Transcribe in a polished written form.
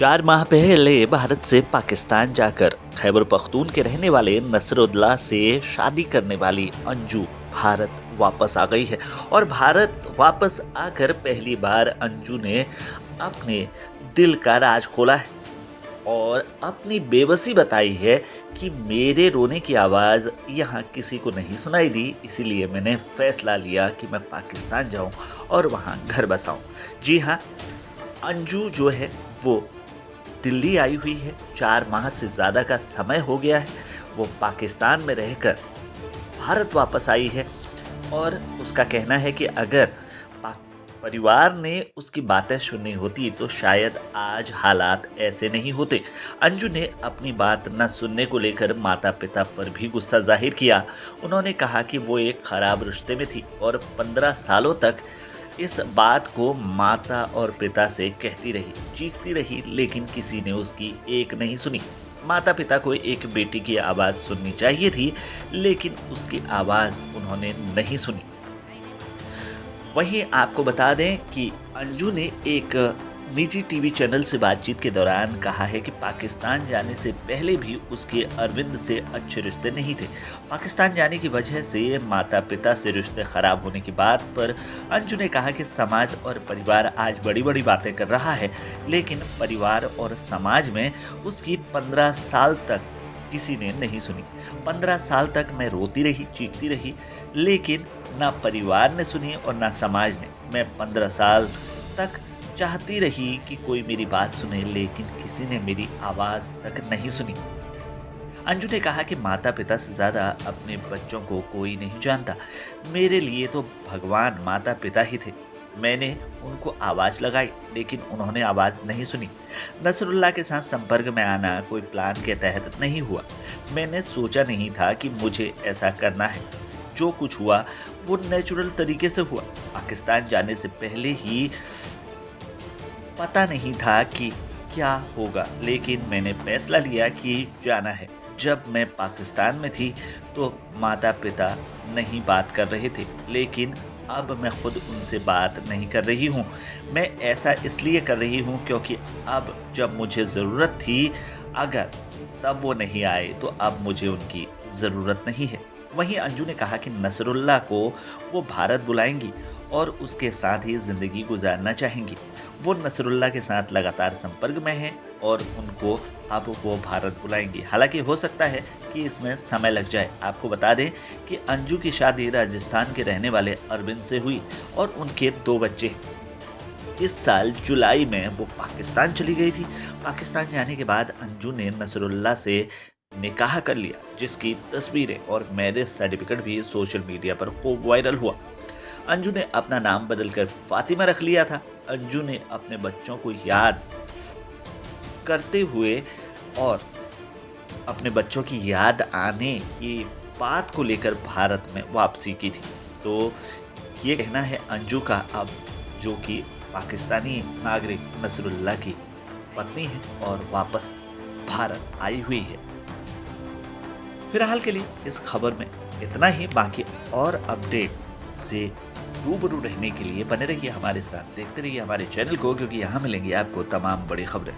4 माह पहले भारत से पाकिस्तान जाकर खैबर पख्तून के रहने वाले नसरुल्लाह से शादी करने वाली अंजू भारत वापस आ गई है। और भारत वापस आकर पहली बार अंजू ने अपने दिल का राज खोला है और अपनी बेबसी बताई है कि मेरे रोने की आवाज़ यहाँ किसी को नहीं सुनाई दी, इसीलिए मैंने फैसला लिया कि मैं पाकिस्तान जाऊँ और वहाँ घर बसाऊँ। जी हाँ, अंजू जो है वो दिल्ली आई हुई है। 4 माह से ज़्यादा का समय हो गया है। वो पाकिस्तान में रहकर भारत वापस आई है और उसका कहना है कि अगर परिवार ने उसकी बातें सुनी होती तो शायद आज हालात ऐसे नहीं होते। अंजू ने अपनी बात न सुनने को लेकर माता पिता पर भी गुस्सा जाहिर किया। उन्होंने कहा कि वो एक खराब रिश्ते में थी और 15 सालों तक इस बात को माता और पिता से कहती रही, चीखती रही, लेकिन किसी ने उसकी एक नहीं सुनी। माता पिता को एक बेटी की आवाज़ सुननी चाहिए थी, लेकिन उसकी आवाज़ उन्होंने नहीं सुनी। वहीं आपको बता दें कि अंजू ने एक निजी टीवी चैनल से बातचीत के दौरान कहा है कि पाकिस्तान जाने से पहले भी उसके अरविंद से अच्छे रिश्ते नहीं थे। पाकिस्तान जाने की वजह से माता पिता से रिश्ते खराब होने की बात पर अंजू ने कहा कि समाज और परिवार आज बड़ी बड़ी बातें कर रहा है, लेकिन परिवार और समाज में उसकी 15 साल तक किसी ने नहीं सुनी। 15 साल तक मैं रोती रही, चीखती रही, लेकिन ना परिवार ने सुनी और ना समाज ने। मैं 15 साल तक चाहती रही कि कोई मेरी बात सुने, लेकिन किसी ने मेरी आवाज़ तक नहीं सुनी। अंजू ने कहा कि माता पिता से ज़्यादा अपने बच्चों को कोई नहीं जानता। मेरे लिए तो भगवान माता पिता ही थे। मैंने उनको आवाज़ लगाई, लेकिन उन्होंने आवाज़ नहीं सुनी। नसरुल्लाह के साथ संपर्क में आना कोई प्लान के तहत नहीं हुआ। मैंने सोचा नहीं था कि मुझे ऐसा करना है। जो कुछ हुआ वो नेचुरल तरीके से हुआ। पाकिस्तान जाने से पहले ही पता नहीं था कि क्या होगा, लेकिन मैंने फैसला लिया कि जाना है। जब मैं पाकिस्तान में थी तो माता पिता नहीं बात कर रहे थे, लेकिन अब मैं खुद उनसे बात नहीं कर रही हूँ। मैं ऐसा इसलिए कर रही हूँ क्योंकि अब जब मुझे ज़रूरत थी, अगर तब वो नहीं आए तो अब मुझे उनकी ज़रूरत नहीं है। वहीं अंजू ने कहा कि नसरुल्लाह को वो भारत बुलाएंगी और उसके साथ ही ज़िंदगी गुजारना चाहेंगी। वो नसरुल्लाह के साथ लगातार संपर्क में हैं और उनको अब वो भारत बुलाएंगी। हालांकि हो सकता है कि इसमें समय लग जाए। आपको बता दें कि अंजू की शादी राजस्थान के रहने वाले अरविंद से हुई और उनके 2 बच्चे। इस साल जुलाई में वो पाकिस्तान चली गई थी। पाकिस्तान जाने के बाद अंजू ने नसरुल्लाह से निकाह कर लिया, जिसकी तस्वीरें और मैरिज सर्टिफिकेट भी सोशल मीडिया पर खूब वायरल हुआ। अंजू ने अपना नाम बदलकर फातिमा रख लिया था। अंजू ने अपने बच्चों को याद करते हुए और अपने बच्चों की याद आने की बात को लेकर भारत में वापसी की थी। तो ये कहना है अंजू का, अब जो कि पाकिस्तानी नागरिक नसरुल्लाह की पत्नी है और वापस भारत आई हुई है। फिलहाल के लिए इस खबर में इतना ही। बाकी और अपडेट से रूबरू रहने के लिए बने रहिए हमारे साथ, देखते रहिए हमारे चैनल को, क्योंकि यहाँ मिलेंगी आपको तमाम बड़ी खबरें।